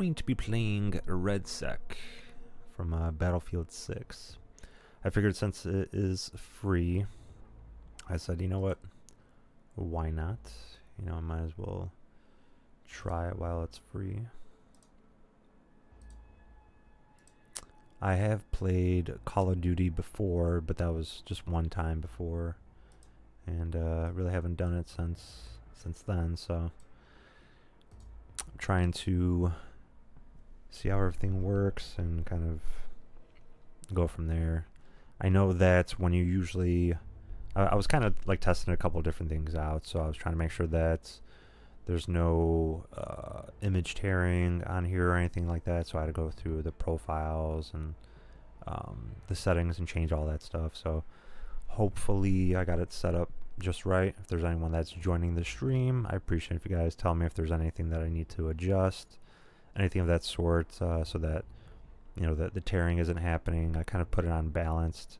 going to be playing Redsec from Battlefield 6. I figured since it is free, I said, you know what, why not? You know, I might as well try it while it's free. I have played Call of Duty before, but that was just one time before, and really haven't done it since then, so I'm trying to see how everything works and kind of go from there. I know that when you usually I was kind of like testing a couple of different things out, so I was trying to make sure that there's no image tearing on here or anything like that, so I had to go through the profiles and the settings and change all that stuff. So hopefully I got it set up just right. If there's anyone that's joining the stream, I appreciate if you guys tell me if there's anything that I need to adjust, anything of that sort, so that, you know, that the tearing isn't happening. I kind of put it on balanced.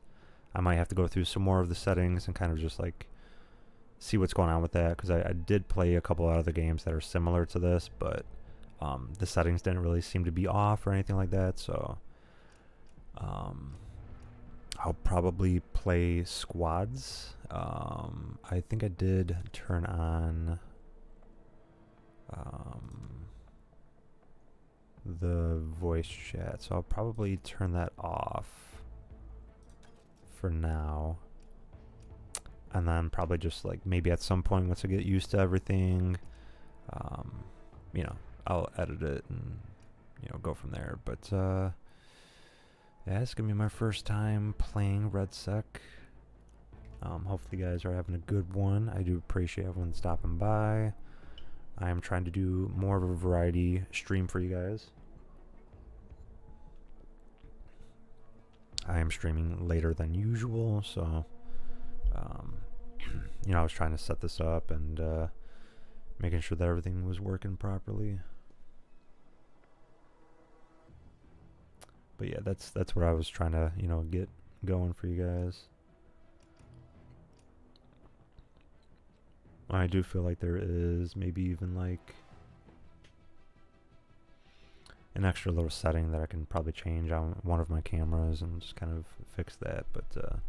I might have to go through some more of the settings and kind of just like see what's going on with that, because I did play a couple of other games that are similar to this, but the settings didn't really seem to be off or anything like that. So I'll probably play squads. I think I did turn on the voice chat, so I'll probably turn that off for now, and then probably just like maybe at some point once I get used to everything, you know, I'll edit it and, you know, go from there. But yeah, it's gonna be my first time playing Redsec. Hopefully you guys are having a good one. I do appreciate everyone stopping by. I am trying to do more of a variety stream for you guys. I am streaming later than usual, so you know, I was trying to set this up and making sure that everything was working properly. But yeah, that's what I was trying to, you know, get going for you guys. I do feel like there is maybe even like an extra little setting that I can probably change on one of my cameras and just kind of fix that, but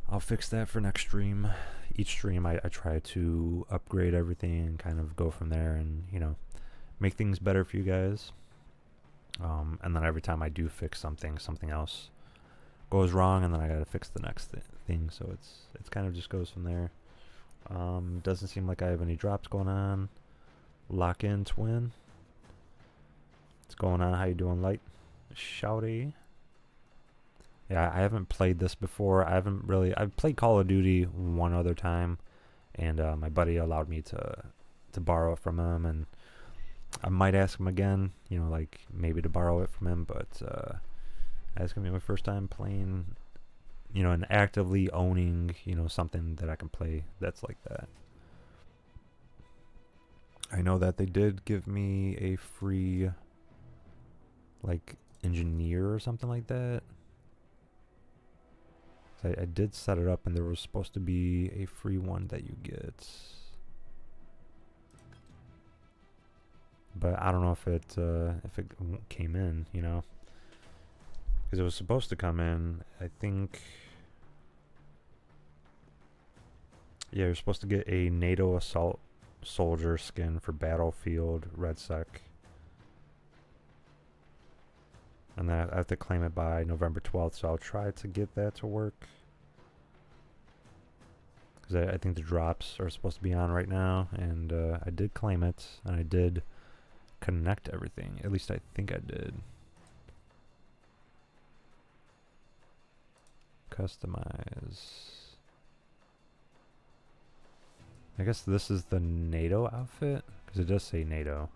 I'll fix that for next stream. Each stream I try to upgrade everything and kind of go from there and, you know, make things better for you guys. And then every time I do fix something else goes wrong, and then I gotta fix the next thing. So it's kind of just goes from there. Doesn't seem like I have any drops going on. Lock in twin. What's going on? How you doing, Light? Shouty. Yeah, I haven't played this before. I've played Call of Duty one other time, and my buddy allowed me to borrow it from him, and I might ask him again, you know, like maybe to borrow it from him, but it's gonna be my first time playing, you know, and actively owning, you know, something that I can play that's like that. I know that they did give me a free, like, engineer or something like that. So I did set it up, and there was supposed to be a free one that you get. But I don't know if it came in, you know, because it was supposed to come in. I think, yeah, you're supposed to get a NATO assault soldier skin for Battlefield Redsec, and then I have to claim it by November 12th. So I'll try to get that to work, because I think the drops are supposed to be on right now, and I did claim it, and I did connect everything. At least I think I did. Customize. I guess this is the NATO outfit, because it does say NATO.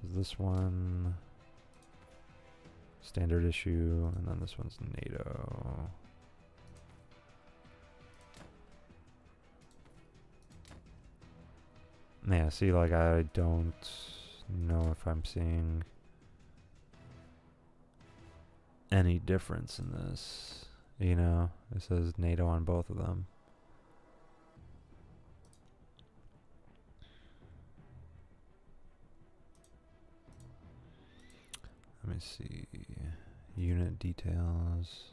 Is this one standard issue, and then this one's NATO. Yeah, see, like, I don't know if I'm seeing any difference in this, you know. It says NATO on both of them. me see. Unit details.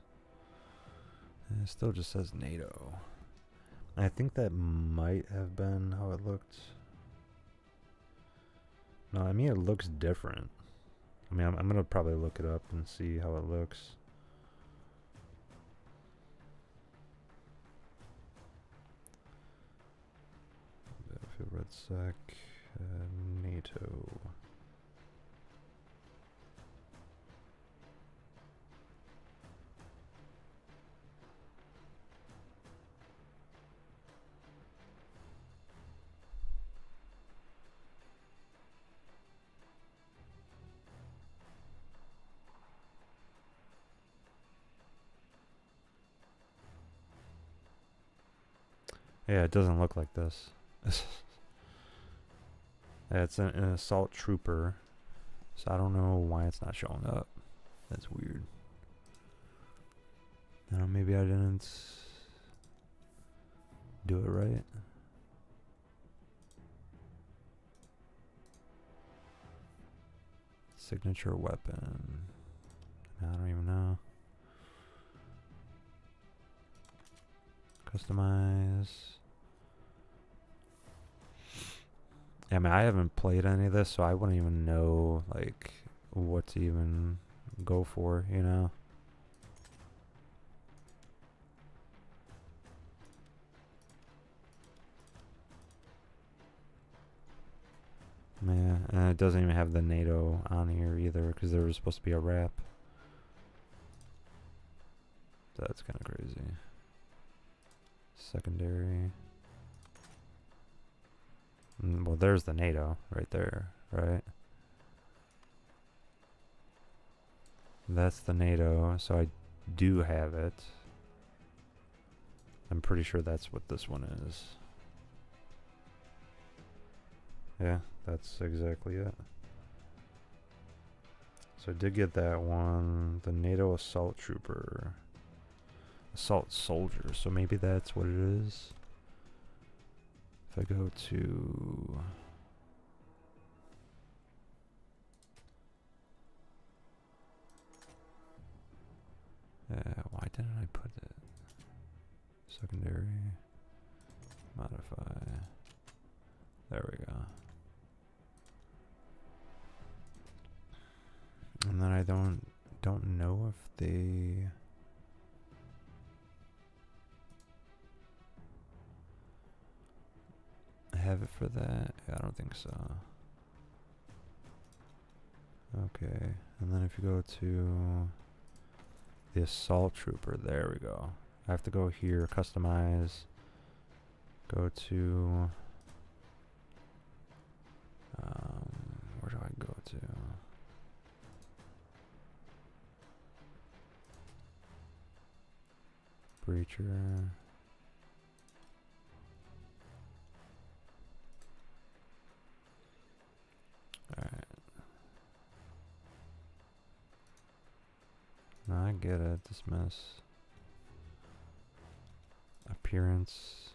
It still just says NATO. I think that might have been how it looked. No, I mean it looks different. I mean, I'm gonna probably look it up and see how it looks. Redsec, NATO. Yeah, it doesn't look like this. Yeah, it's an assault trooper, so I don't know why it's not showing up. That's weird. I don't know, maybe I didn't do it right. Signature weapon. I don't even know. Customize. Yeah, I mean, I haven't played any of this, so I wouldn't even know, like, what to even go for, you know? Yeah, and it doesn't even have the NATO on here either, because there was supposed to be a wrap. That's kind of crazy. Secondary. Well, there's the NATO right there, right? That's the NATO, so I do have it. I'm pretty sure that's what this one is. Yeah, that's exactly it. So I did get that one. The NATO Assault Trooper. Assault Soldier, so maybe that's what it is. If I go to... why didn't I put it? Secondary. Modify. There we go. And then I don't know if they... have it for that? I don't think so. Okay, and then if you go to the Assault Trooper, there we go. I have to go here, customize, go to, where do I go to? Breacher. Alright. No, I get it. Dismiss. Appearance.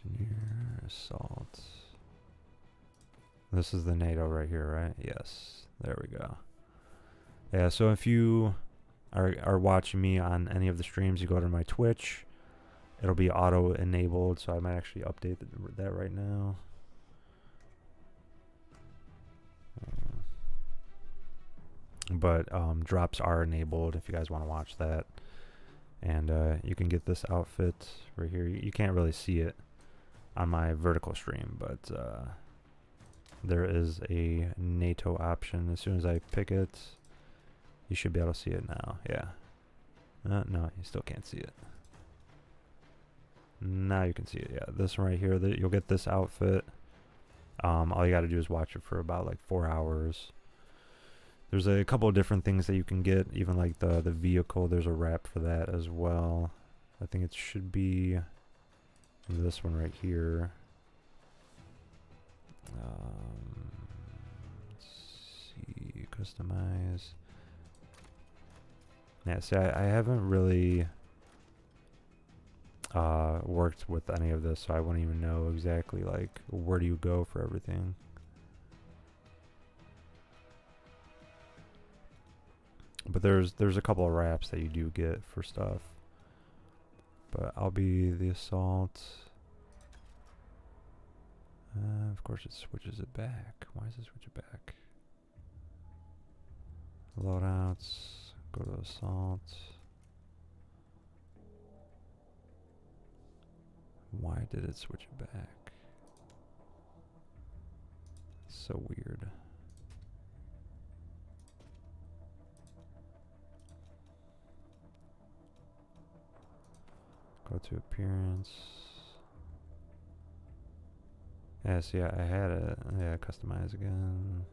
Engineer. Assault. This is the NATO right here, right? Yes. There we go. Yeah, so if you are watching me on any of the streams, you go to my Twitch. It'll be auto-enabled, so I might actually update that right now. But drops are enabled if you guys want to watch that. And you can get this outfit right here. You can't really see it on my vertical stream, but there is a NATO option. As soon as I pick it, you should be able to see it now. Yeah. No, you still can't see it. Now you can see it. Yeah, this one right here. You'll get this outfit. All you got to do is watch it for about like 4 hours. There's a couple of different things that you can get, even like the vehicle. There's a wrap for that as well. I think it should be this one right here. Let's see, customize. Yeah, see, I haven't really worked with any of this, so I wouldn't even know exactly like where do you go for everything. but there's a couple of wraps that you do get for stuff. But I'll be the assault. Of course it switches it back. Why does it switch it back? Loadouts, go to assault. Why did it switch it back? It's so weird. Go to appearance. Yeah, see, I had it. Yeah, customize again.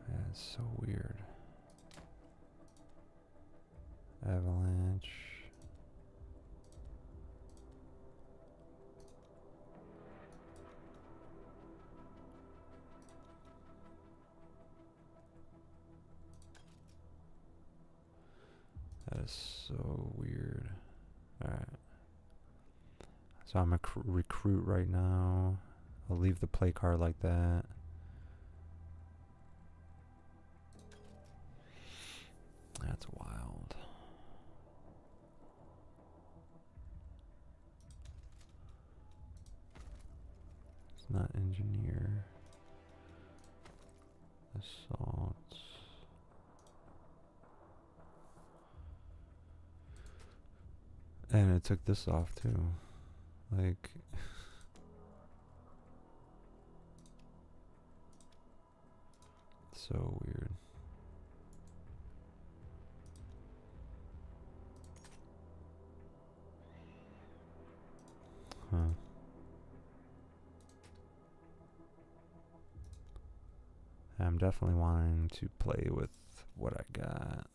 Yeah, it's so weird. Avalanche. That is so weird. Alright. So I'm a recruit right now. I'll leave the play card like that. That's wild. It's not engineer. Assault. And it took this off too. Like, so weird. Huh. I'm definitely wanting to play with what I got.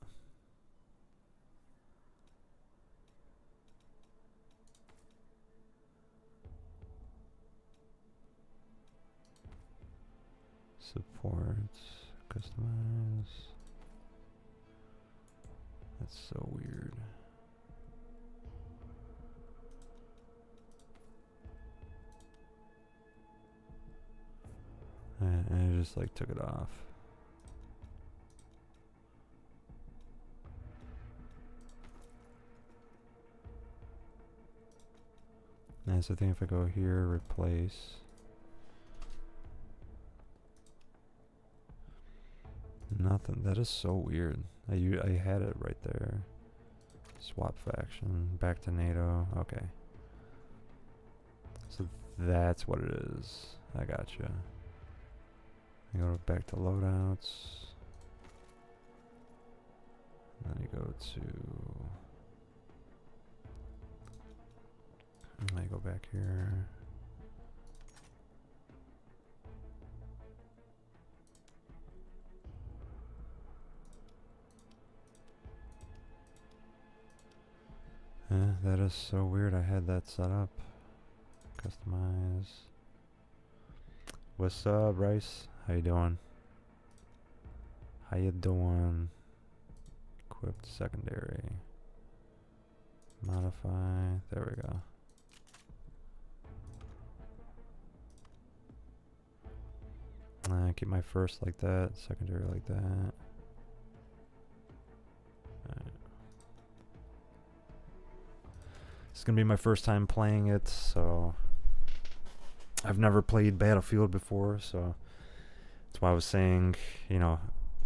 Support, customize. That's so weird. And I just like took it off. Nice. So I think if I go here, replace. Nothing. That is so weird. I had it right there. Swap faction. Back to NATO. Okay. So that's what it is. I gotcha. I go back to loadouts. And then you go to. And I go back here. Yeah, that is so weird. I had that set up. Customize. What's up, Rice? How you doing? How you doing? Equipped secondary. Modify. There we go. Keep my first like that, secondary like that. Alright. It's gonna be my first time playing it, so I've never played Battlefield before, so that's why I was saying, you know,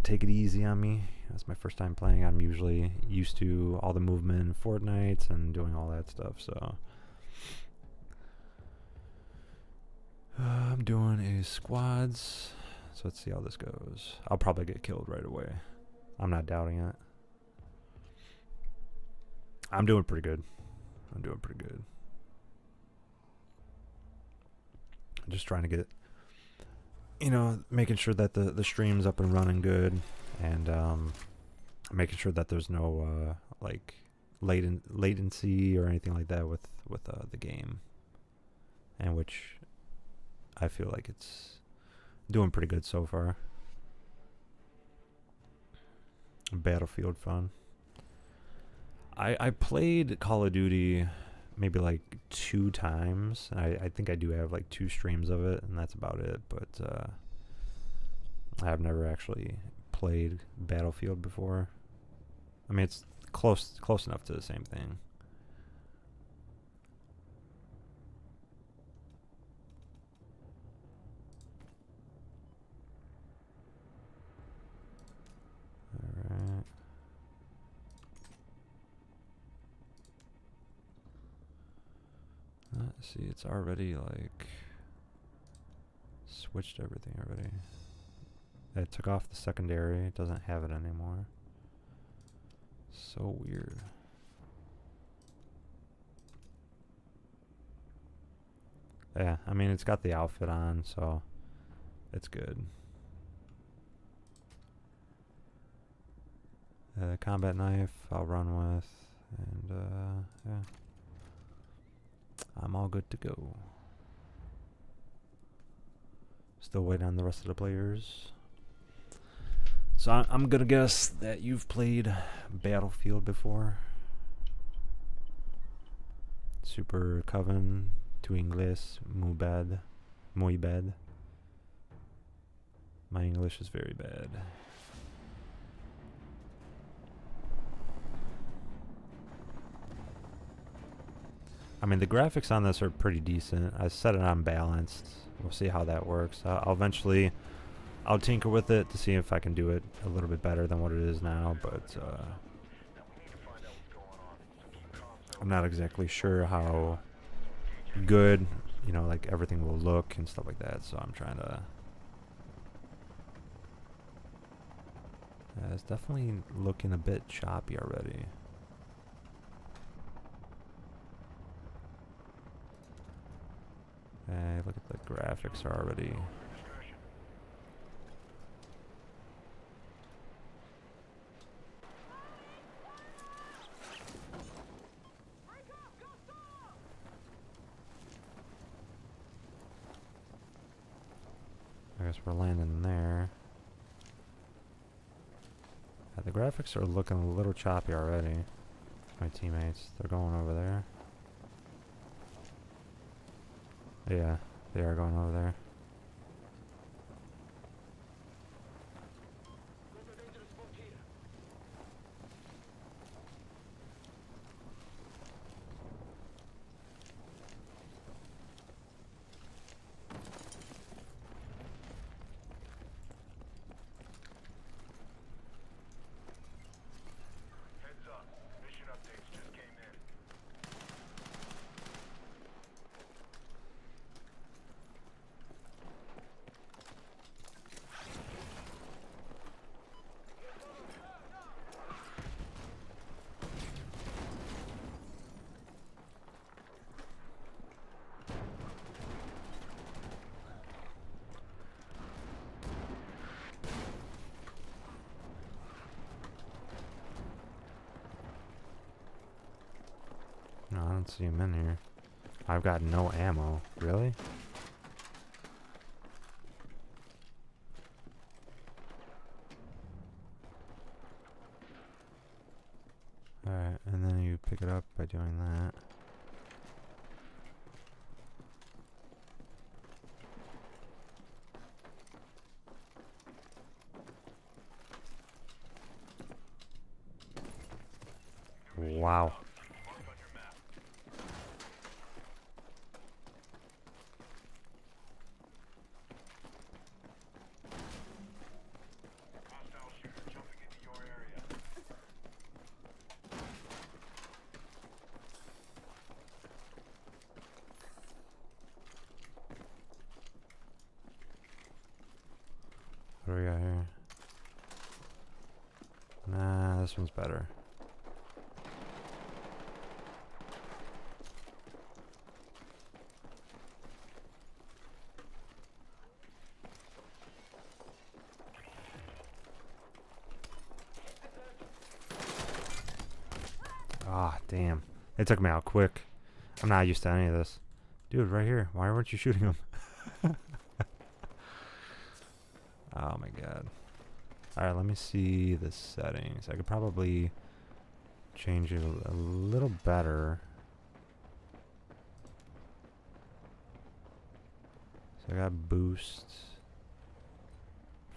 take it easy on me. That's my first time playing. I'm usually used to all the movement in Fortnite and doing all that stuff, so I'm doing a squads, so let's see how this goes. I'll probably get killed right away. I'm not doubting it. I'm doing pretty good. I'm doing pretty good. I'm just trying to get, you know, making sure that the stream's up and running good, and making sure that there's no like latency or anything like that with the game, and which I feel like it's doing pretty good so far. Battlefield fun. I played Call of Duty maybe like 2 times. I think I do have like 2 streams of it, and that's about it. But I've never actually played Battlefield before. I mean, it's close enough to the same thing. Alright. Let's see, it's already like switched everything already. It took off the secondary, it doesn't have it anymore. So weird. Yeah, I mean, it's got the outfit on, so it's good. Combat knife I'll run with, and yeah. I'm all good to go. Still waiting on the rest of the players. So I'm gonna guess that you've played Battlefield before. Super Coven, tu inglés, muy bad. Muy bad. My English is very bad. I mean, the graphics on this are pretty decent. I set it on balanced. We'll see how that works. I'll eventually, I'll tinker with it to see if I can do it a little bit better than what it is now, but I'm not exactly sure how good, you know, like everything will look and stuff like that, so I'm trying to... it's definitely looking a bit choppy already. Hey, look at the graphics are already... I guess we're landing there. Yeah, the graphics are looking a little choppy already. My teammates, they're going over there. Yeah, they are going over there. No, I don't see him in here. I've got no ammo. Really? Alright, and then you pick it up by doing that. Wow. What do we got here? Nah, this one's better. Ah, damn. It took me out quick. I'm not used to any of this. Dude, right here. Why weren't you shooting him? Oh my god. Alright, let me see the settings. I could probably change it a little better. So I got boost.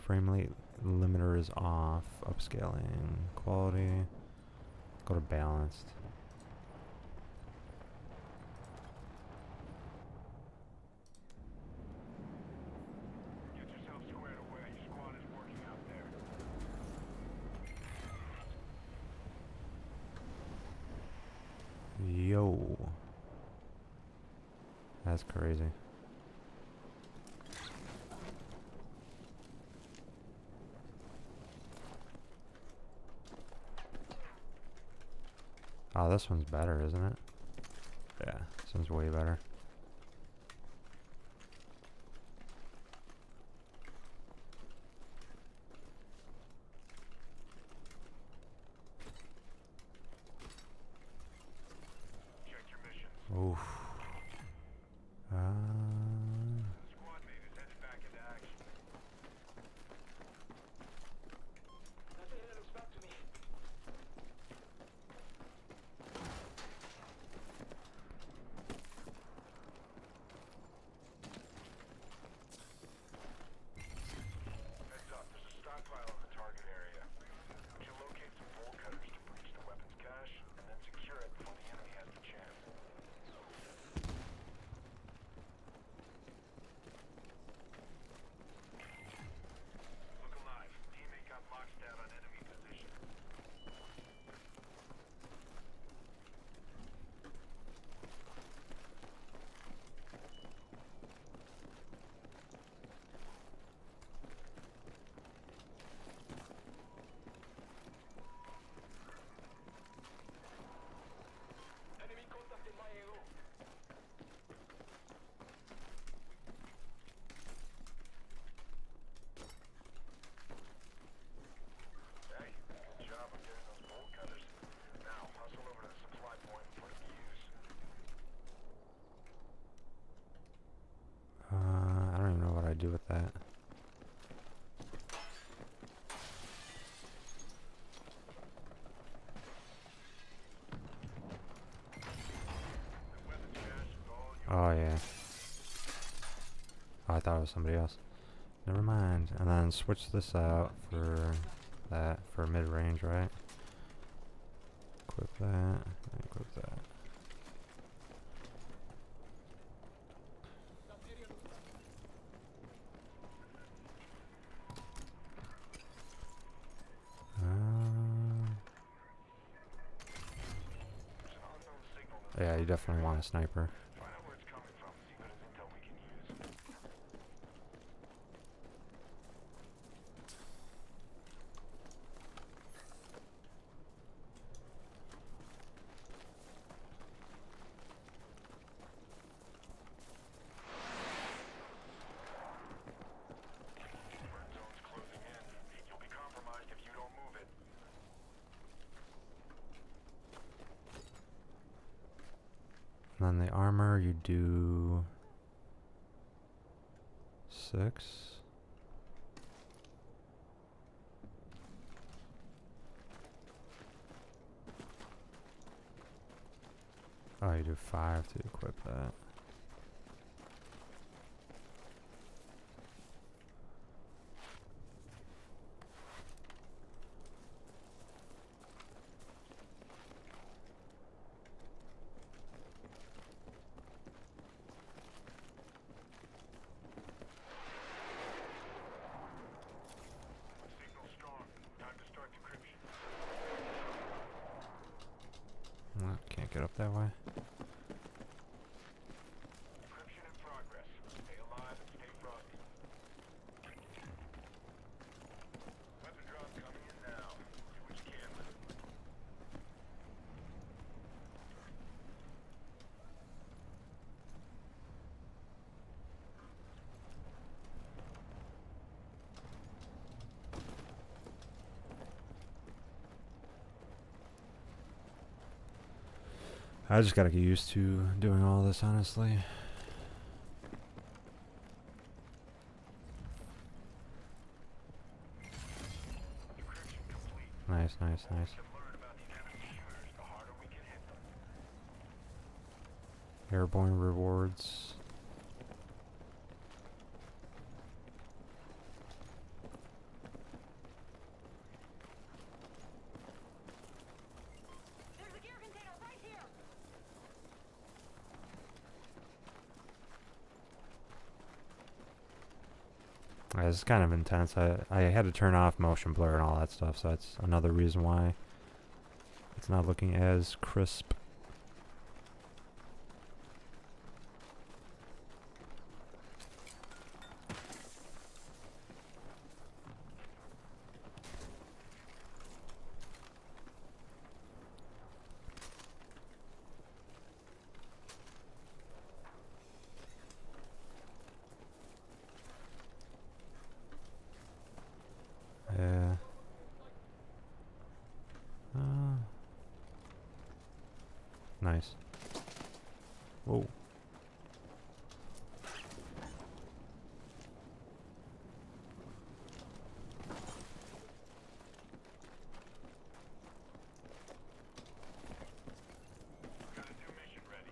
Frame rate limiter is off. Upscaling. Quality. Go to balanced. Get yourself squared away. Your squad is working out there. Yo. That's crazy. Oh, this one's better, isn't it? Yeah, this one's way better. Check your missions. Oof. Squad mate is headed back into action. Nothing looks back to me. Heads up, there's a stockpile in the target area. We should locate some bolt cutters to breach the weapons cache, and then secure it before the enemy has the chance. Look alive. Teammate got locked down on enemy position. Enemy contact in my AO. Hey, good job of getting those bolt cutters. Now, hustle over to the supply point and put them to use. I don't even know what I'd do with that. The weapons cache is all yours. Oh, yeah. Oh, I thought it was somebody else. Never mind. And then switch this out for that, for mid-range, right? Equip that, and equip that. There's an unknown signal in the Yeah, you definitely want a sniper. Find out where it's coming from. See if there's intel we can use. Burn zone's closing in. You'll be compromised if you don't move it. And then the armor, you do 6. Oh, you do 5 to equip that. Signal strong. Time to start decryption. Well, can't get up that way. Decryption in progress. Stay alive and stay frosty. Weapon drop coming in now. Do what you can with it. I just gotta get used to doing all this, honestly. Decryption complete. Nice, nice, The more nice. we can learn about these enemy shooters, the harder we can hit them. Airborne rewards. This is kind of intense. I had to turn off motion blur and all that stuff, so that's another reason why it's not looking as crisp. Yeah. Nice. Whoa. Got a new mission ready.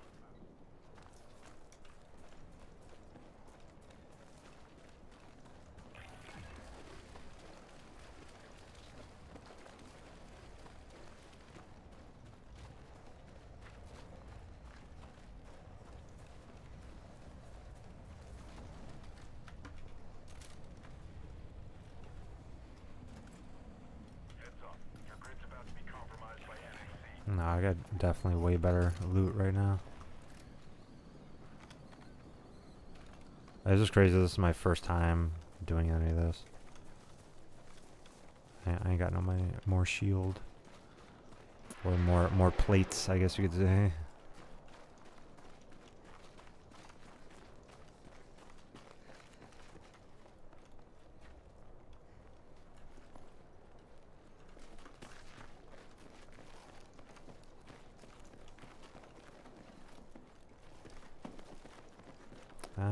Heads up. Your grid's about to be compromised by NAC. No, I got definitely way better loot right now. It's just crazy. This is my first time doing any of this. I ain't got no more shield. Or more plates, I guess you could say.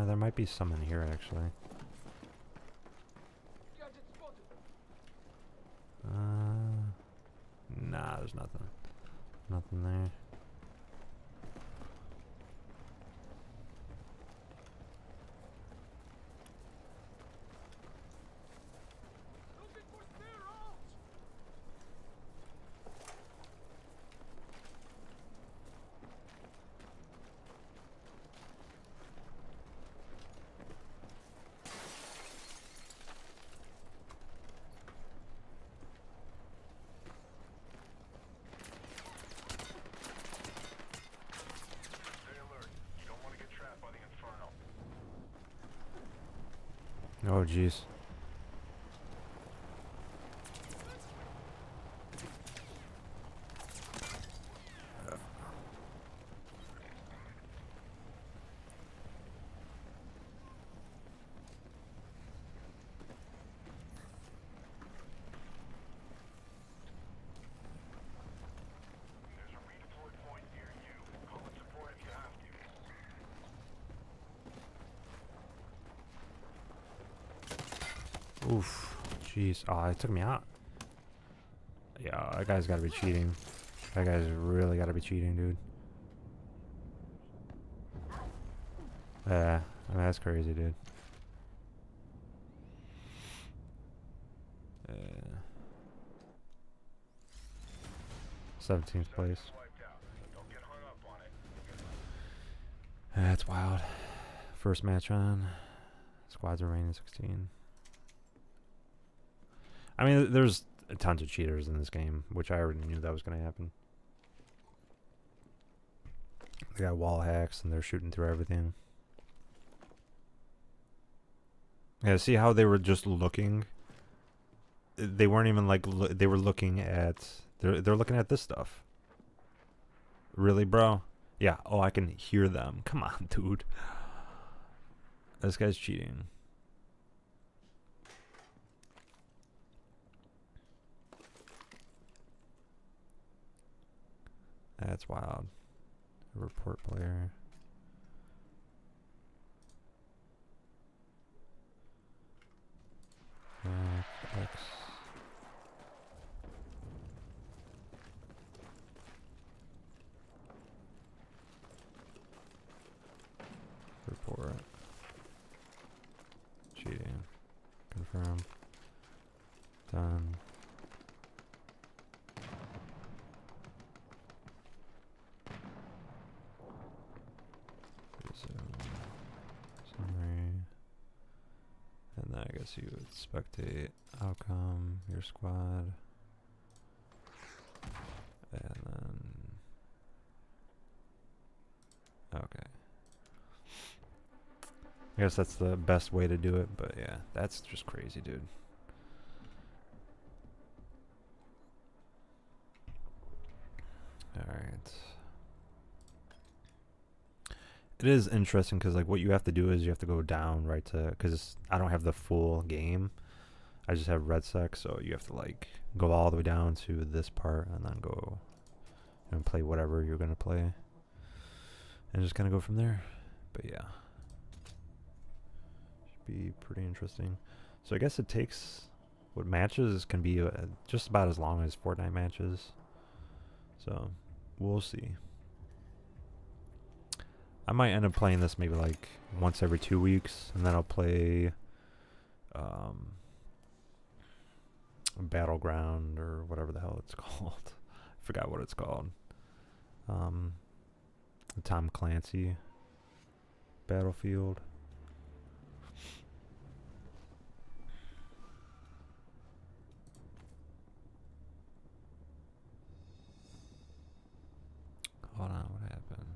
There might be some in here, actually. Nah, there's nothing. Nothing there. Stay alert. You don't want to get trapped by the inferno. Oh, jeez. There's a redeploy point near you. Call it support if you have to. Oof. Jeez. Oh, it took me out. Yeah, that guy's gotta be cheating. That guy's really gotta be cheating, dude. Yeah, I mean, that's crazy, dude. 17th place. Wiped out. Don't get hung up on it. That's wild. First match on. Squads remaining 16. I mean, there's tons of cheaters in this game, which I already knew that was going to happen. They got wall hacks and they're shooting through everything. Yeah, see how they were just looking? They weren't even like, they were looking at, they're looking at this stuff. Really, bro? Yeah, oh, I can hear them. Come on, dude. This guy's cheating. That's wild. Report player. X. Report. Cheating. Confirm. Done. Summary. And then I guess you would spectate outcome, your squad. And then... Okay. I guess that's the best way to do it, but yeah, that's just crazy, dude. Alright. It is interesting because like what you have to do is you have to go down right to, because I don't have the full game. I just have Redsec, so you have to like go all the way down to this part and then go and play whatever you're going to play. And just kind of go from there. But yeah. Should be pretty interesting. So I guess it takes, what matches can be just about as long as Fortnite matches. So we'll see. I might end up playing this maybe like once every 2 weeks, and then I'll play Battleground or whatever the hell it's called. I forgot what it's called. Tom Clancy Battlefield. Hold on, what happened?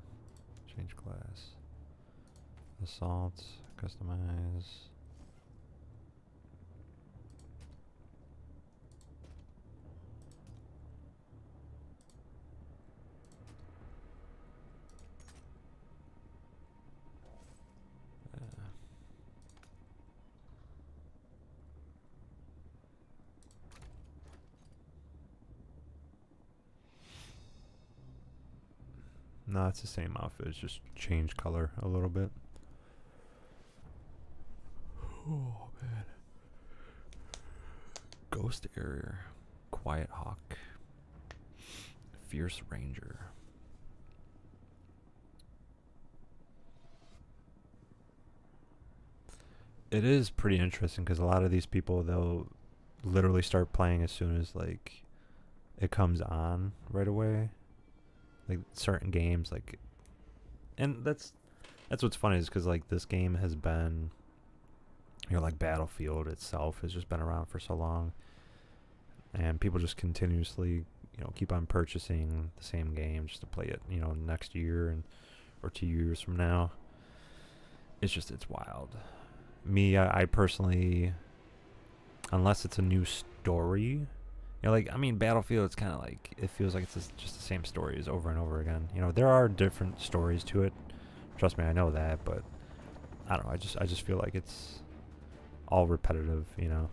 Change class. Assault, customize. No, it's the same outfit, it's just change color a little bit. Oh man. Ghost Area, Quiet Hawk, Fierce Ranger. It is pretty interesting because a lot of these people, they'll literally start playing as soon as like it comes on right away. Like certain games, like, and that's what's funny is because like this game has been, you know, like Battlefield itself has just been around for so long, and people just continuously, you know, keep on purchasing the same game just to play it, you know, next year and or 2 years from now. It's just, it's wild. Me, I personally, unless it's a new story. You know, like, I mean, Battlefield, it's kind of like, it feels like it's just the same stories over and over again. You know, there are different stories to it. Trust me, I know that, but I don't know. I just feel like it's all repetitive, you know.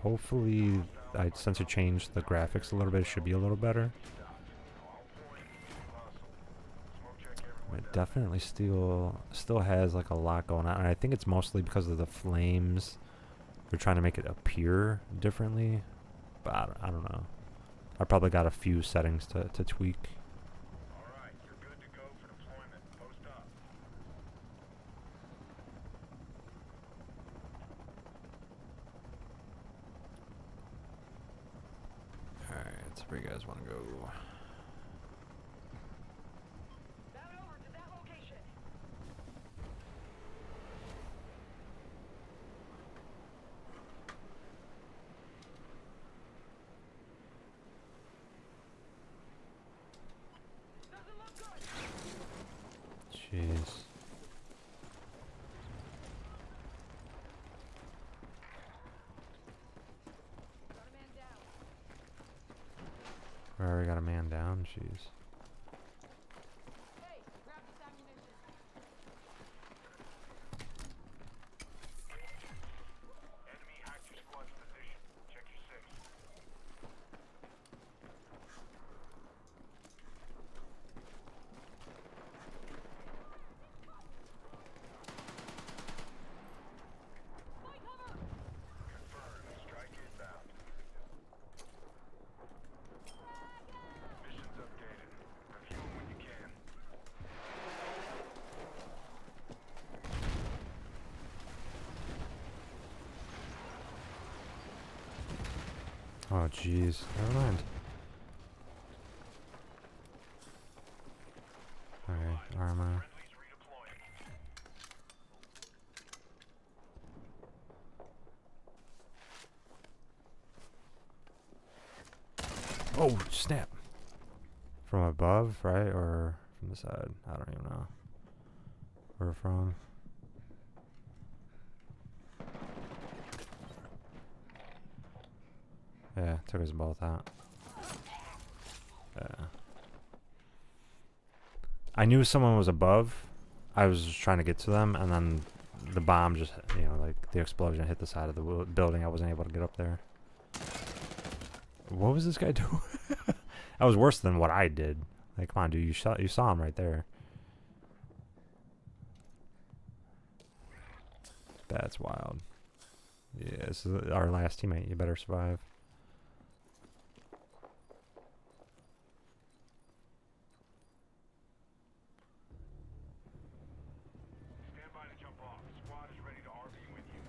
Hopefully, since it changed the graphics a little bit, it should be a little better. It definitely still has like a lot going on. And I think it's mostly because of the flames. They're trying to make it appear differently, but I don't know. I probably got a few settings to tweak. Alright, you're good to go for deployment. Post up. Alright, so where you guys want to go? Jeez. We already got a man down, jeez. Hey, grab this ammunition. Enemy hacked your squad's position. Check your six. Confirmed. Strike inbound. Missions updated. Review them when you can. Oh, jeez. Never mind. Oh, snap. From above, right? Or from the side? I don't even know. Where from? Yeah, took us both out. Yeah. I knew someone was above. I was just trying to get to them, and then the bomb just, you know, like the explosion hit the side of the building. I wasn't able to get up there. What was this guy doing? That was worse than what I did. Like, come on, dude, you saw him right there. That's wild. Yeah, this is our last teammate. You better survive. Stand by to jump off. Squad is ready to RV with you.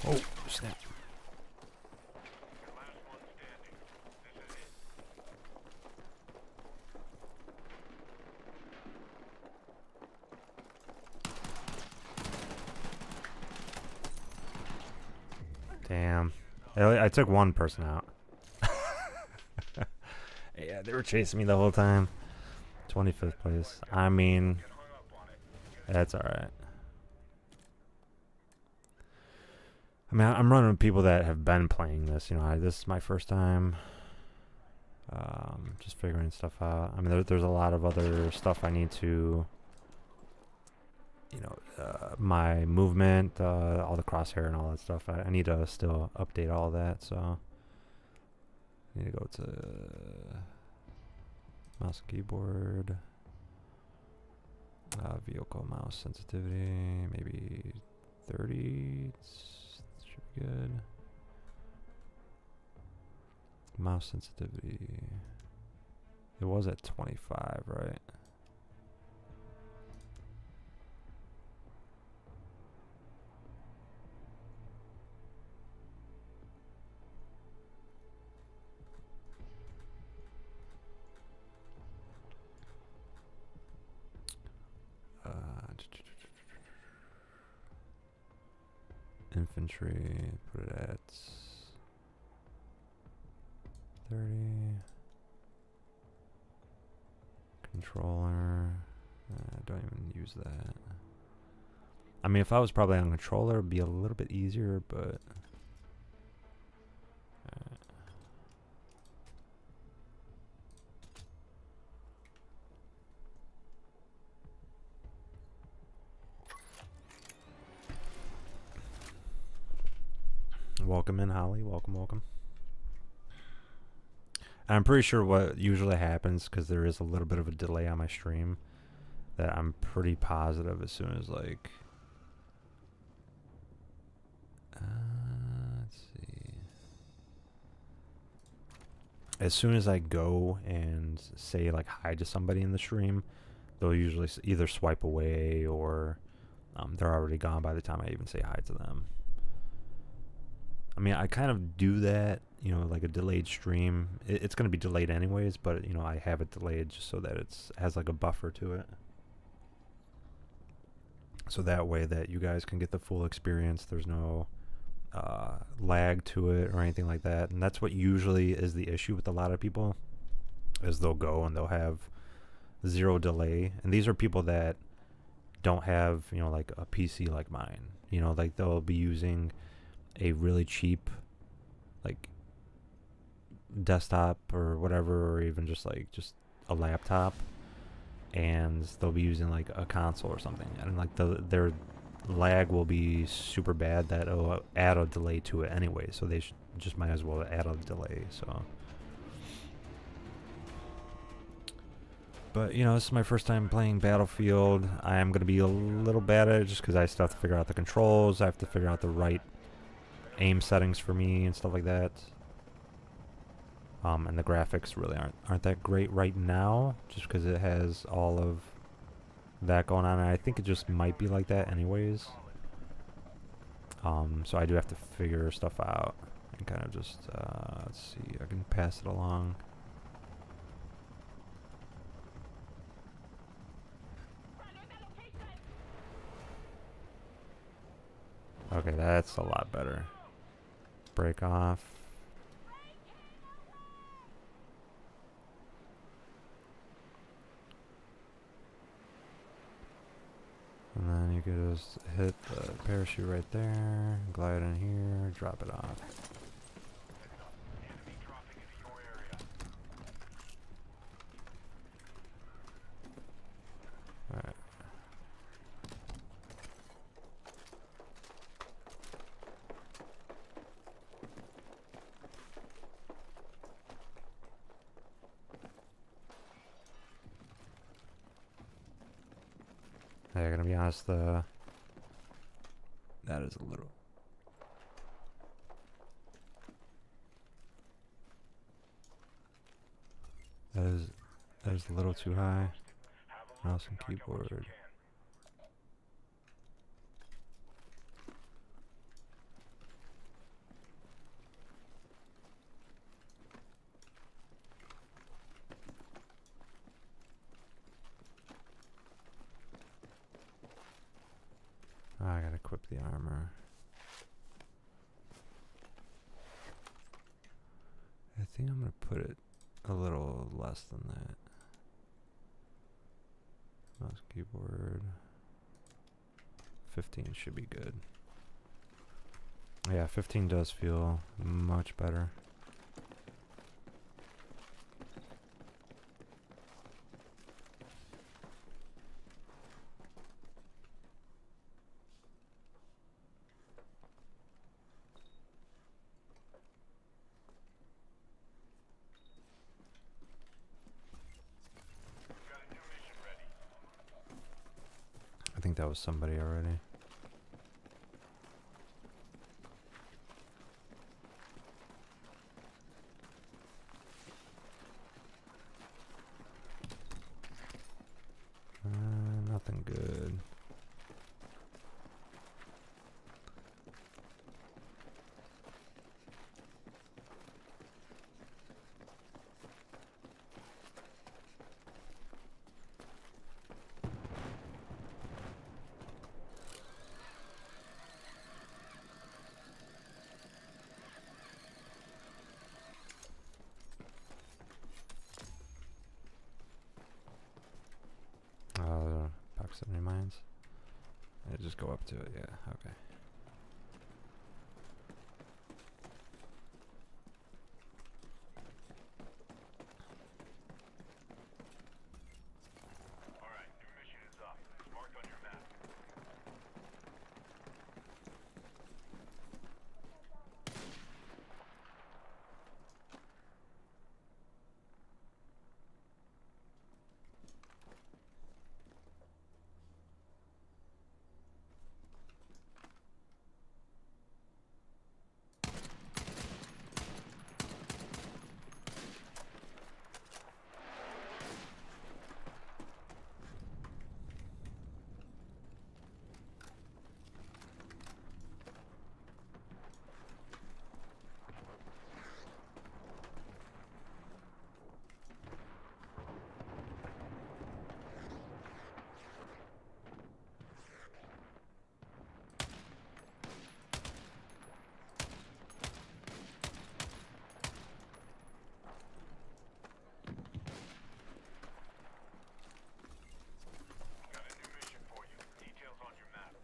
Oh, snap. Your last one standing. This is it. Damn. I took one person out. Yeah, they were chasing me the whole time. 25th place. I mean, Get hung up on it. that's alright. I mean, I'm running with people that have been playing this. You know, this is my first time. Just figuring stuff out. I mean, there's a lot of other stuff I need to, you know, my movement, all the crosshair and all that stuff. I need to still update all that. So, I need to go to mouse and keyboard, vehicle mouse sensitivity, maybe 30. Should be good. Mouse sensitivity. It was at 25, right? Infantry, put it at 30. Controller, don't even use that. I mean, if I was probably on controller, it'd be a little bit easier, but welcome in, Holly. Welcome, welcome. I'm pretty sure what usually happens, because there is a little bit of a delay on my stream, that I'm pretty positive as soon as, like, let's see, as soon as I go and say, like, hi to somebody in the stream, they'll usually either swipe away or they're already gone by the time I even say hi to them. I mean, I kind of do that, you know, like a delayed stream. It's going to be delayed anyways, but, you know, I have it delayed just so that it has like a buffer to it. So that way that you guys can get the full experience. There's no lag to it or anything like that. And that's what usually is the issue with a lot of people, is they'll go and they'll have 0 delay. And these are people that don't have, you know, like a PC like mine. You know, like they'll be using a really cheap, like, desktop or whatever, or even just a laptop, and they'll be using like a console or something, and like their lag will be super bad that it'll add a delay to it anyway, so they just might as well add a delay. So, but you know, this is my first time playing Battlefield. I am going to be a little bad at it just because I still have to figure out the controls. I have to figure out the right aim settings for me and stuff like that. And the graphics really aren't that great right now, just because it has all of that going on, and I think it just might be like that anyways. So I do have to figure stuff out can kind of just, let's see, I can pass it along. Okay, that's a lot better. Break off. And then you could just hit the parachute right there, glide in here, drop it off. Enemy dropping into your area. Alright. Hey, I gotta be honest, that is a little... That is a little too high. Mouse and keyboard. I gotta equip the armor. I think I'm gonna put it a little less than that. Mouse, keyboard. 15 should be good. Yeah, 15 does feel much better. Got a new mission ready. I think that was somebody already. Nothing good. Proximity mines. Yeah, just go up to it. Yeah. Okay. Alright, new mission is up. It's marked on your map. Got a new mission for you. Details on your map.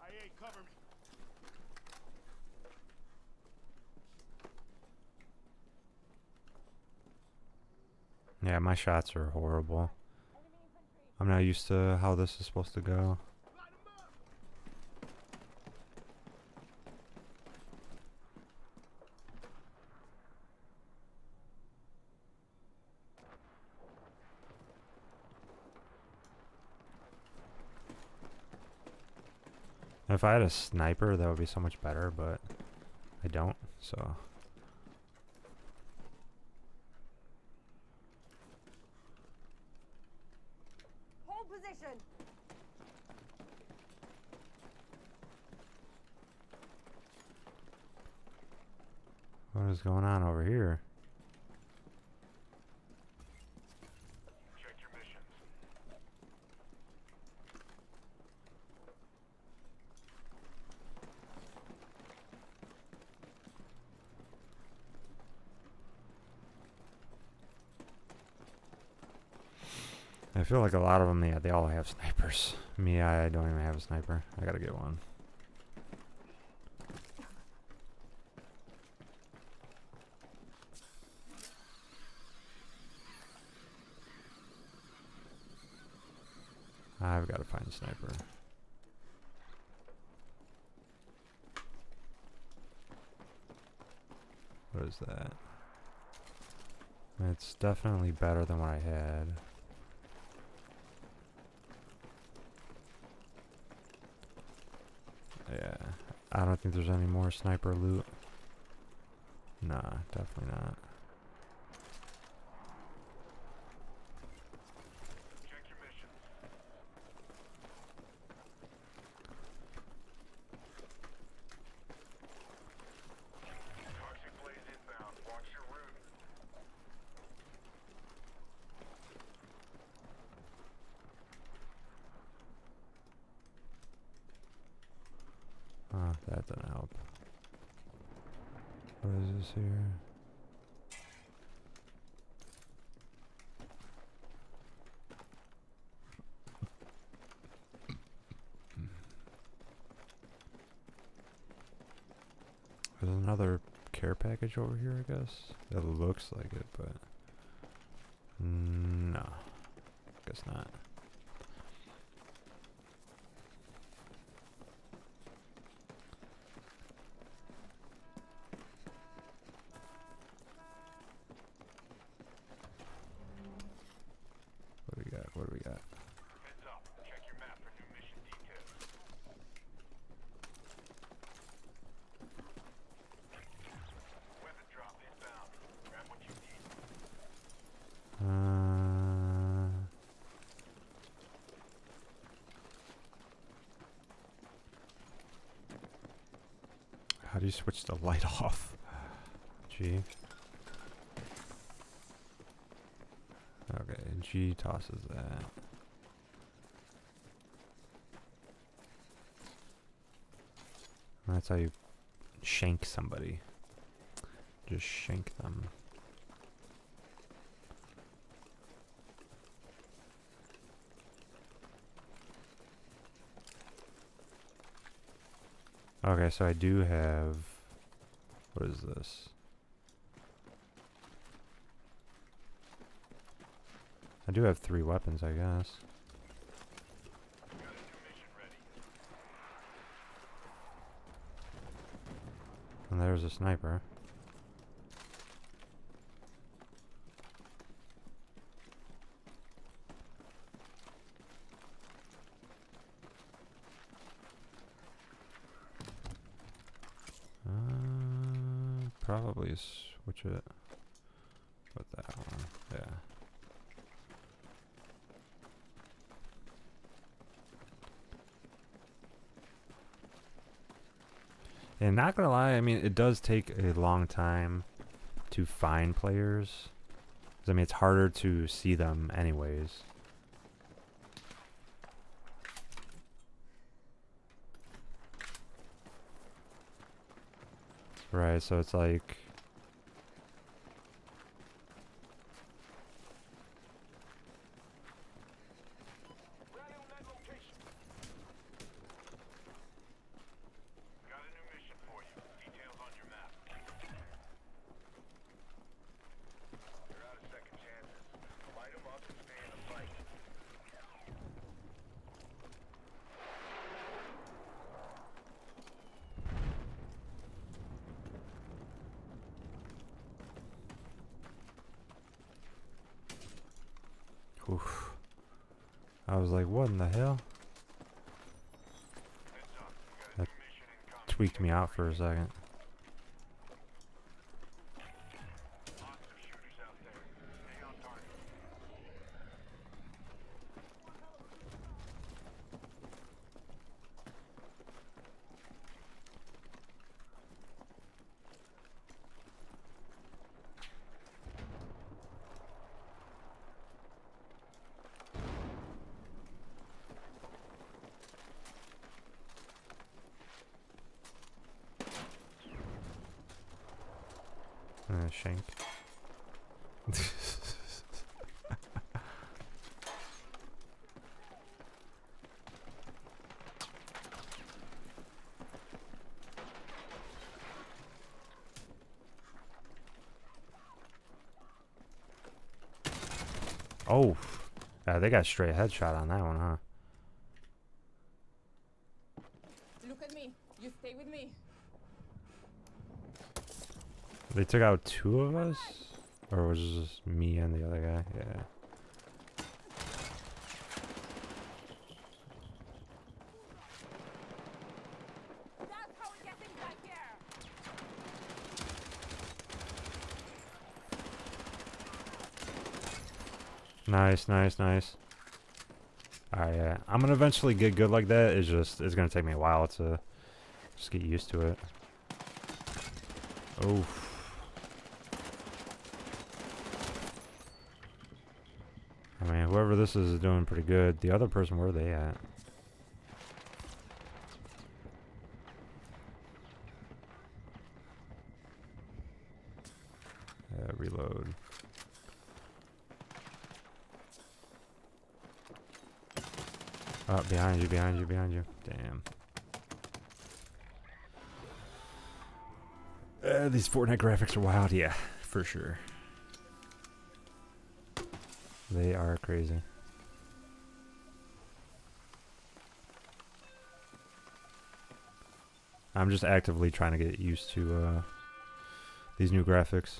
IA, cover me. Yeah, my shots are horrible. I'm not used to how this is supposed to go. If I had a sniper, that would be so much better, but I don't, so... Hold position. What is going on over here? Check your missions. I feel like a lot of them, yeah, they all have snipers. Me, I don't even have a sniper. I gotta get one. I've got to find a sniper. What is that? It's definitely better than what I had. Yeah, I don't think there's any more sniper loot. Nah, definitely not. Check your missions. Toxic blaze inbound. Watch your route. Oh, that didn't help. What is this here? There's another care package over here, I guess. That looks like it, but no, guess not. What do we got? What do we got? Heads up. Check your map for new mission details. Weapon drop inbound. Grab what you need. How do you switch the light off? G. Okay, G tosses that. That's how you shank somebody. Just shank them. Okay, so I do have... What is this? I do have 3 weapons, I guess. Got a new mission ready. And there's a sniper. Probably switch it with that one. Yeah. And not gonna lie, I mean, it does take a long time to find players. 'Cause, I mean, it's harder to see them anyways. Right, so it's like... Right on that location. Got a new mission for you. Details on your map. You're out of second chances. Light them up and stay in the fight. Oof. I was like, what in the hell? Heads up. We got a That new mission incoming. tweaked me out for a second. Lots of shooters out there. Stay on target. Shank. Oh, they got straight headshot on that one, huh? Look at me. You stay with me. They took out 2 of us? Or was it just me and the other guy? Yeah. That's how we get things back here. Nice, nice, nice. Alright, yeah. I'm gonna eventually get good like that. It's gonna take me a while to just get used to it. Oof. I mean, whoever this is doing pretty good. The other person, where are they at? Reload. Oh, behind you, behind you, behind you. Damn. These Fortnite graphics are wild, yeah, for sure. They are crazy. I'm just actively trying to get used to these new graphics.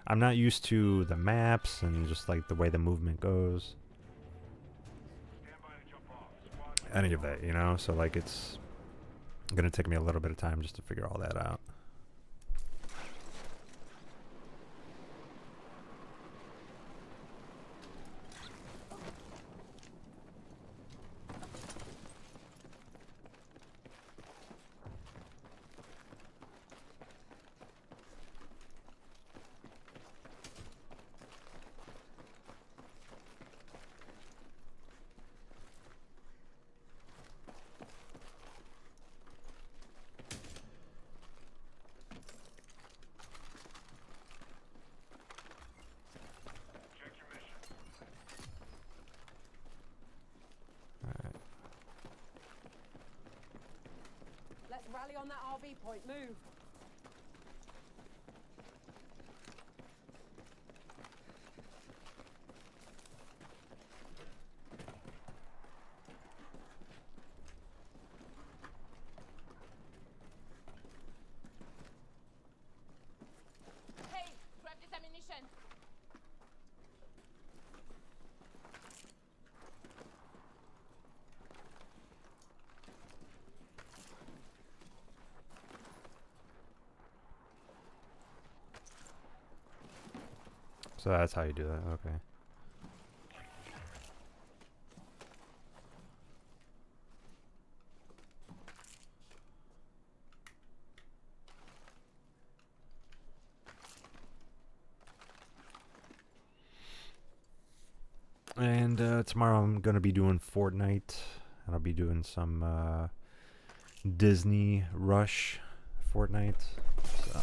I'm not used to the maps and just like the way the movement goes. Any of that, you know? So like it's gonna take me a little bit of time just to figure all that out. Let's rally on that RV point. Move. Hey, grab this ammunition. So that's how you do that, okay. And tomorrow I'm gonna be doing Fortnite, and I'll be doing some Disney Rush Fortnite, so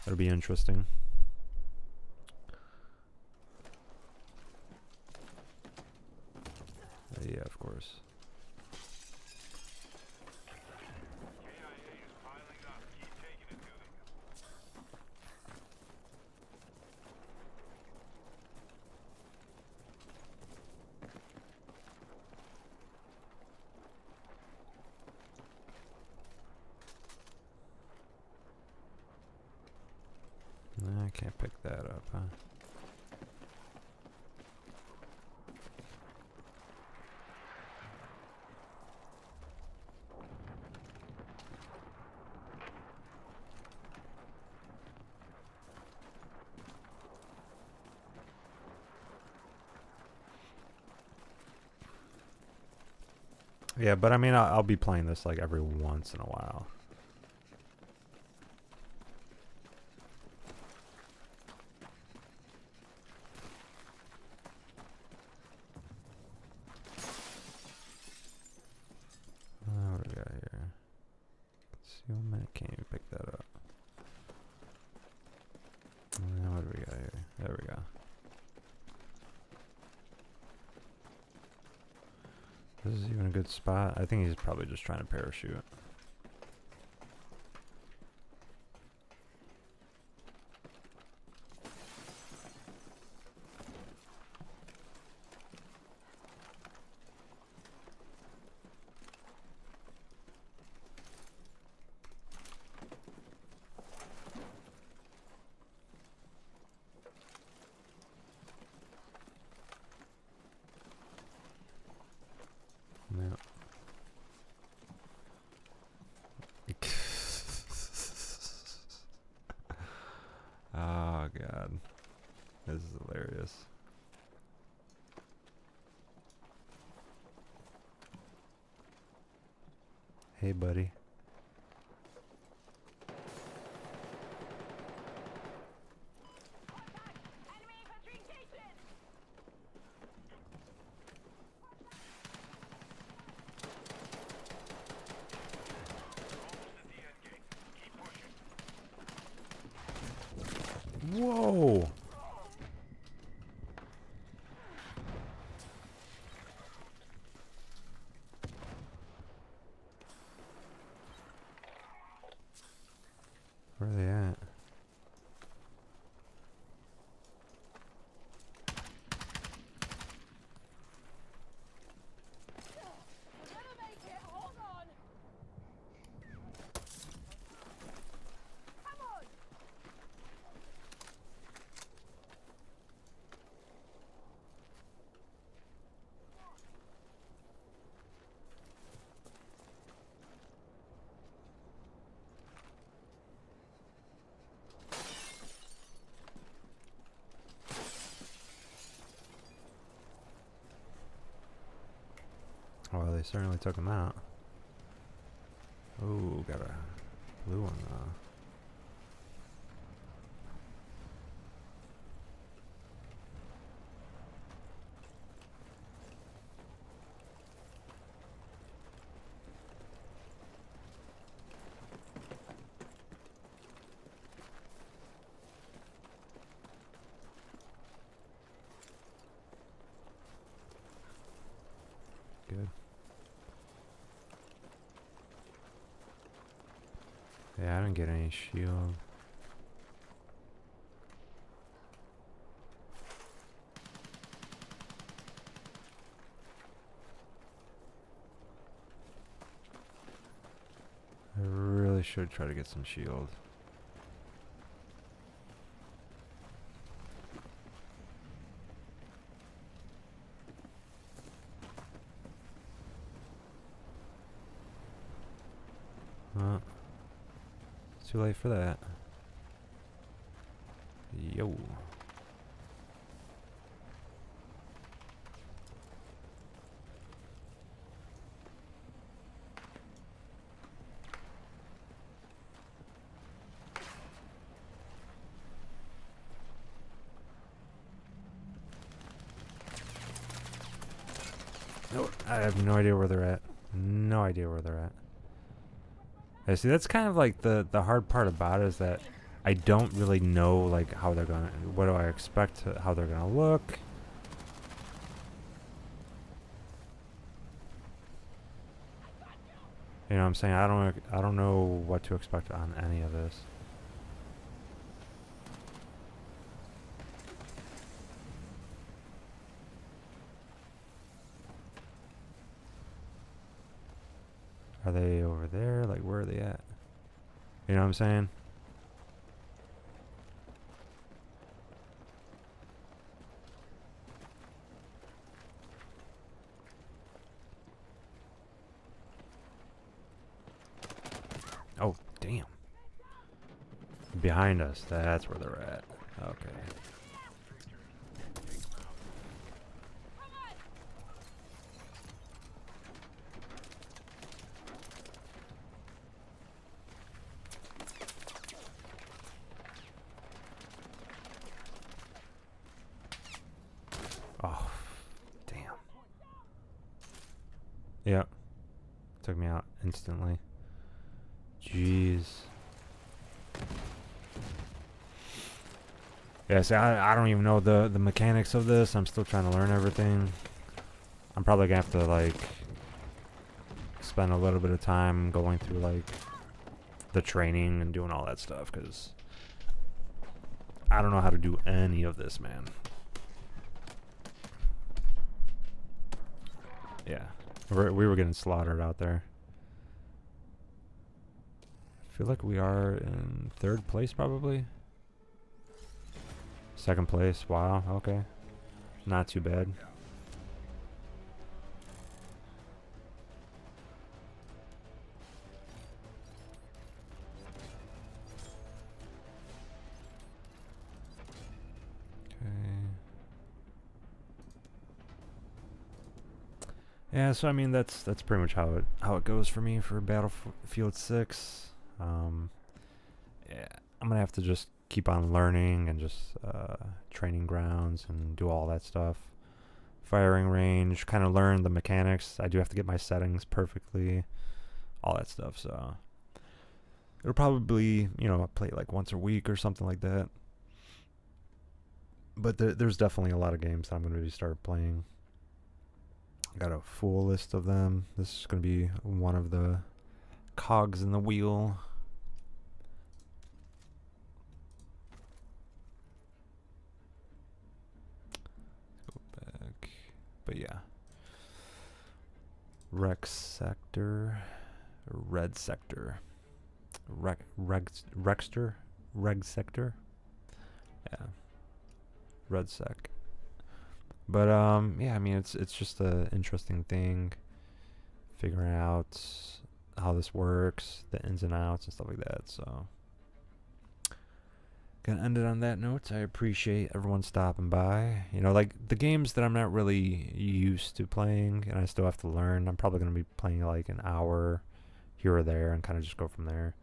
that'll be interesting. Yeah, of course. I can't pick that up, huh? Yeah, but I mean, I'll be playing this like every once in a while. What do we got here? See, 1 minute, can't even pick that up. What do we got here? There we go. This is even a good spot. I think he's probably just trying to parachute. Yeah. Oh god. This is hilarious. Hey buddy. Enemy infantry engagement! Almost at the end gate. Keep pushing. Whoa! Where are they at? We're gonna make it! Hold on! Come on! Oh, they certainly took him out. Ooh, got a blue one though. Good. Yeah, I didn't get any shield. I really should try to get some shield. It's too late for that. Yo. No, I have no idea where they're at. No idea where they're at. I see. That's kind of like the hard part about it, is that I don't really know like how they're gonna. What do I expect? How they're gonna look? You know what I'm saying? I don't know what to expect on any of this. Are they over there? Like, where are they at? You know what I'm saying? Oh, damn. Behind us. That's where they're at. Okay. Oh, damn. Yep. Took me out instantly. Jeez. Yeah, see, I don't even know the mechanics of this. I'm still trying to learn everything. I'm probably gonna have to like spend a little bit of time going through like the training and doing all that stuff, because I don't know how to do any of this, man. Yeah, we were getting slaughtered out there. I feel like we are in 3rd place, probably. 2nd place. Wow. Okay. Not too bad. Yeah, so I mean that's pretty much how it goes for me for Battlefield 6. Yeah, I'm gonna have to just keep on learning and just training grounds and do all that stuff. Firing range, kind of learn the mechanics. I do have to get my settings perfectly, all that stuff. So it'll probably, you know, play like once a week or something like that. But there's definitely a lot of games that I'm gonna start playing. I got a full list of them. This is going to be one of the cogs in the wheel. Let's go back. But yeah. Rex Sector. Red Sector. Reg Sector? Yeah. Redsec. But yeah, I mean it's just a interesting thing, figuring out how this works, the ins and outs and stuff like that. So gonna end it on that note. I appreciate everyone stopping by. You know, like the games that I'm not really used to playing and I still have to learn, I'm probably gonna be playing like an hour here or there and kind of just go from there.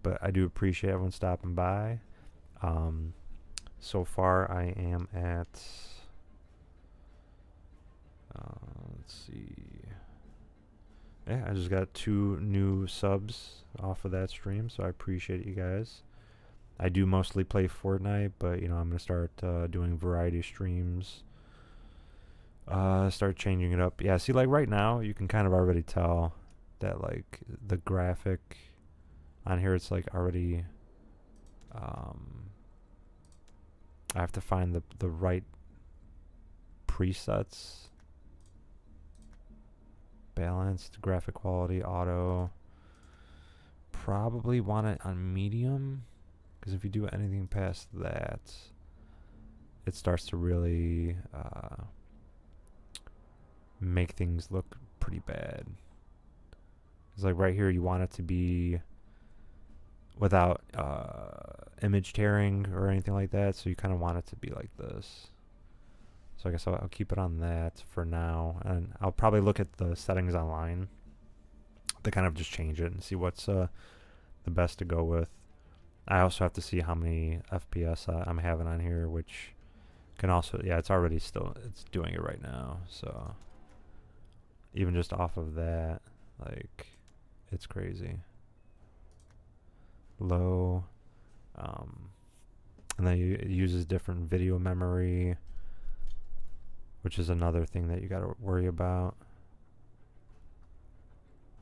But I do appreciate everyone stopping by. So far I am at let's see. Yeah, I just got 2 new subs off of that stream, so I appreciate you guys. I do mostly play Fortnite, but you know, I'm gonna start doing variety streams. Start changing it up. Yeah, see, like right now, you can kind of already tell that like the graphic on here, it's like already. I have to find the right presets. Balanced, graphic quality, auto. Probably want it on medium, because if you do anything past that, it starts to really make things look pretty bad. It's like right here, you want it to be without image tearing or anything like that, so you kind of want it to be like this. So I guess I'll keep it on that for now, and I'll probably look at the settings online to kind of just change it and see what's the best to go with. I also have to see how many FPS I'm having on here, which can also, yeah, it's doing it right now. So even just off of that, like, it's crazy. Low, and then it uses different video memory, which is another thing that you got to worry about.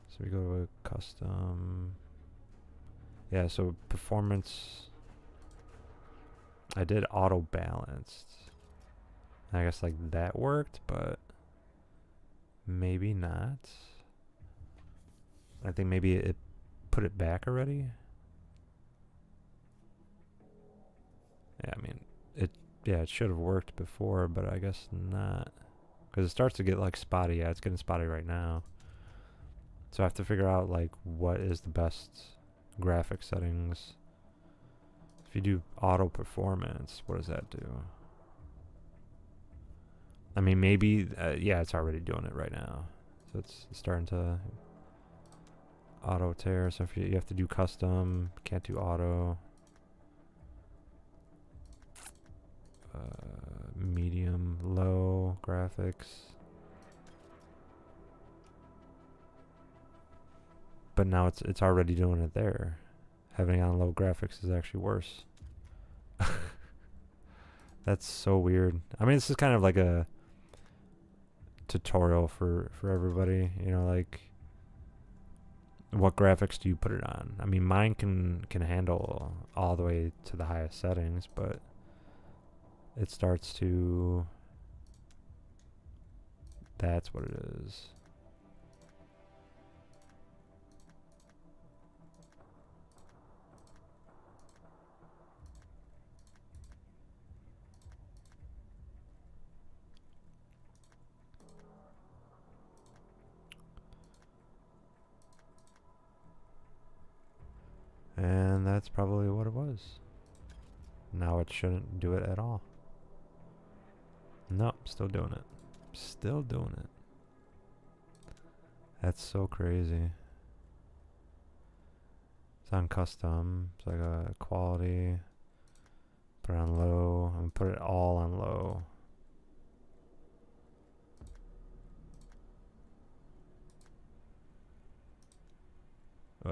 So we go to custom. Yeah, so performance. I did auto balanced. I guess like that worked, but maybe not. I think maybe it put it back already. Yeah, I mean, it should have worked before, but I guess not. Because it starts to get like spotty. Yeah, it's getting spotty right now. So I have to figure out like what is the best graphic settings. If you do auto performance, what does that do? I mean, maybe, yeah, it's already doing it right now. So it's starting to auto tear. So if you have to do custom, can't do auto. Medium, low graphics. but now it's already doing it there. Having it on low graphics is actually worse. That's so weird. I mean, this is kind of like a tutorial for everybody, you know, like what graphics do you put it on? I mean, mine can handle all the way to the highest settings, but it starts to, that's what it is. And that's probably what it was. Now it shouldn't do it at all. Nope, still doing it. Still doing it. That's so crazy. It's on custom. It's like a quality. Put it on low. I'm gonna put it all on low.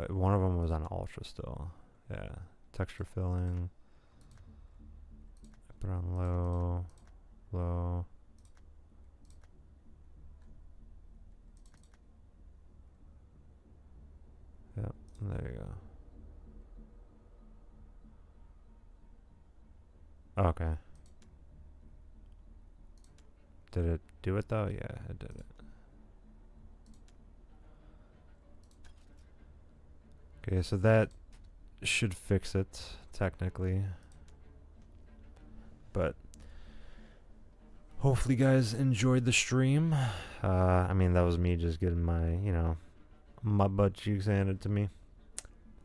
One of them was on ultra still. Yeah. Texture filling. Put it on low. Low. Yep. There you go. Okay. Did it do it though? Yeah, it did it. Okay, so that should fix it, technically. But hopefully you guys enjoyed the stream. I mean, that was me just getting my, you know, my butt cheeks handed to me.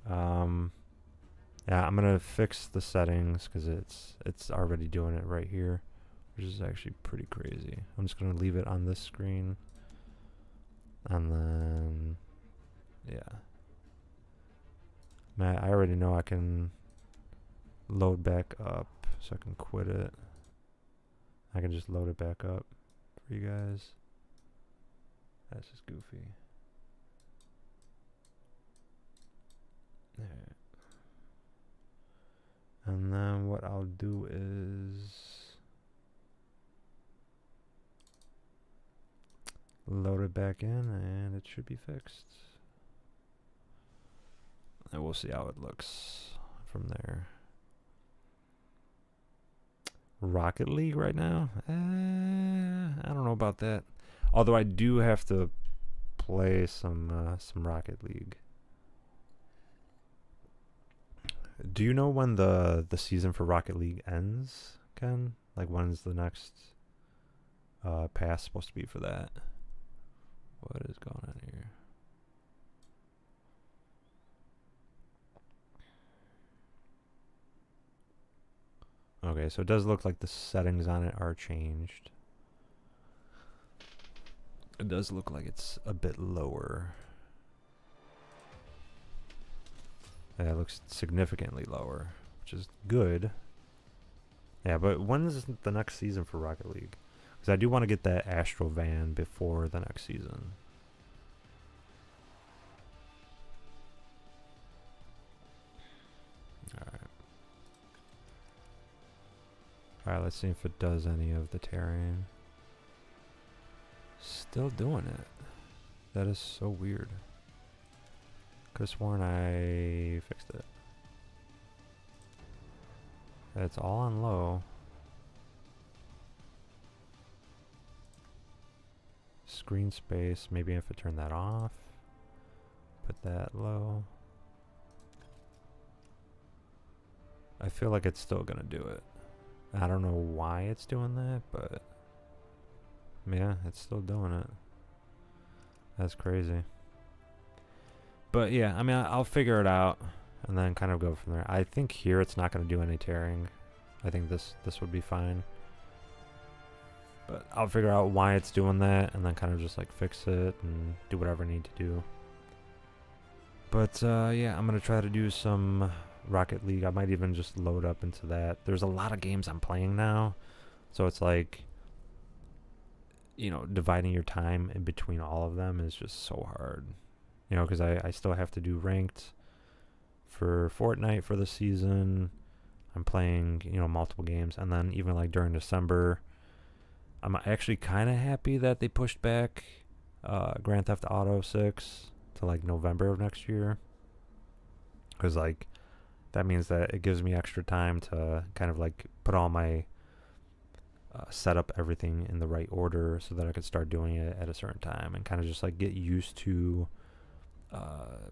Yeah, I'm gonna fix the settings because it's already doing it right here, which is actually pretty crazy. I'm just gonna leave it on this screen, and then yeah. Man, I already know I can load back up, so I can quit it. I can just load it back up for you guys. That's just goofy. Alright. And then what I'll do is load it back in and it should be fixed. And we'll see how it looks from there. Rocket League right now? I don't know about that. Although I do have to play some Rocket League. Do you know when the season for Rocket League ends, Ken? Like when's the next pass supposed to be for that? What is going on here? Okay, so it does look like the settings on it are changed. It does look like it's a bit lower. Yeah, it looks significantly lower, which is good. Yeah, but when is the next season for Rocket League? Because I do want to get that Astro van before the next season. Alright. Alright, let's see if it does any of the tearing. Still doing it. That is so weird. Could have sworn I fixed it. It's all on low. Screen space, maybe if I turn that off. Put that low. I feel like it's still gonna do it. I don't know why it's doing that, but yeah, it's still doing it. That's crazy. But yeah, I mean, I'll figure it out and then kind of go from there. I think here it's not going to do any tearing. I think this would be fine. But I'll figure out why it's doing that and then kind of just like fix it and do whatever I need to do. But yeah, I'm going to try to do some Rocket League. I might even just load up into that. There's a lot of games I'm playing now. So it's like, you know, dividing your time in between all of them is just so hard. because I still have to do ranked for Fortnite for the season. I'm playing, multiple games. And then even like during December, I'm actually kind of happy that they pushed back Grand Theft Auto 6 to like November of next year. Because like that means that it gives me extra time to kind of like put all my set up everything in the right order so that I could start doing it at a certain time and kind of just like get used to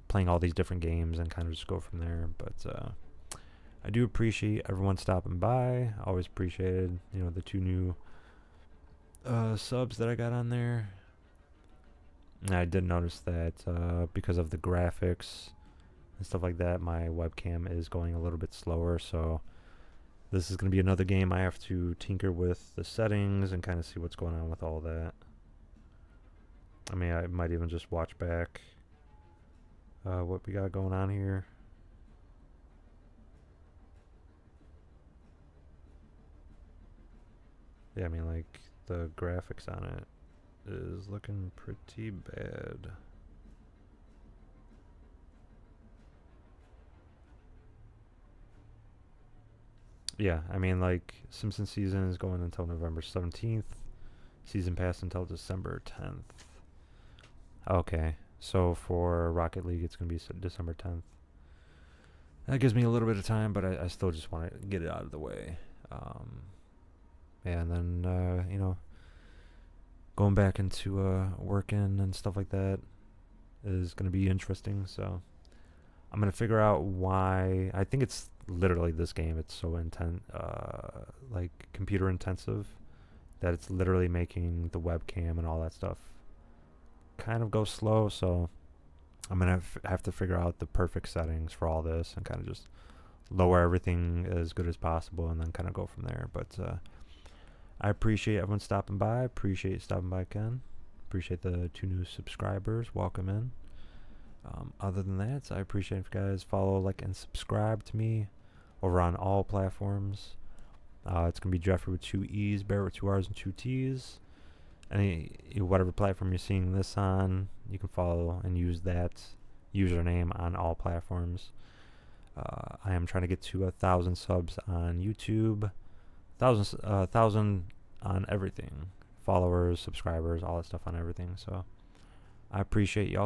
playing all these different games and kind of just go from there. But I do appreciate everyone stopping by. Always appreciated, the 2 new subs that I got on there. And I did notice that because of the graphics and stuff like that, my webcam is going a little bit slower, so this is going to be another game I have to tinker with the settings and kind of see what's going on with all that. I mean, I might even just watch back what we got going on here. Yeah, I mean, like, the graphics on it is looking pretty bad. Yeah, I mean, like, Simpsons season is going until November 17th. Season pass until December 10th. Okay, so for Rocket League, it's going to be December 10th. That gives me a little bit of time, but I still just want to get it out of the way. Yeah, and then, going back into working and stuff like that is going to be interesting. So I'm going to figure out why. I think it's literally this game. It's so like computer intensive that it's literally making the webcam and all that stuff kind of go slow. So I'm going to have to figure out the perfect settings for all this and kind of just lower everything as good as possible and then kind of go from there. But I appreciate everyone stopping by. Appreciate you stopping by, Ken. Appreciate the 2 new subscribers. Welcome in. Other than that, I appreciate if you guys follow, like, and subscribe to me over on all platforms. It's going to be Jeffrey with 2 E's, Barrett with 2 R's and 2 T's. Whatever platform you're seeing this on, you can follow and use that username on all platforms. I am trying to get to 1,000 subs on YouTube. 1,000 on everything. Followers, subscribers, all that stuff on everything. So I appreciate y'all.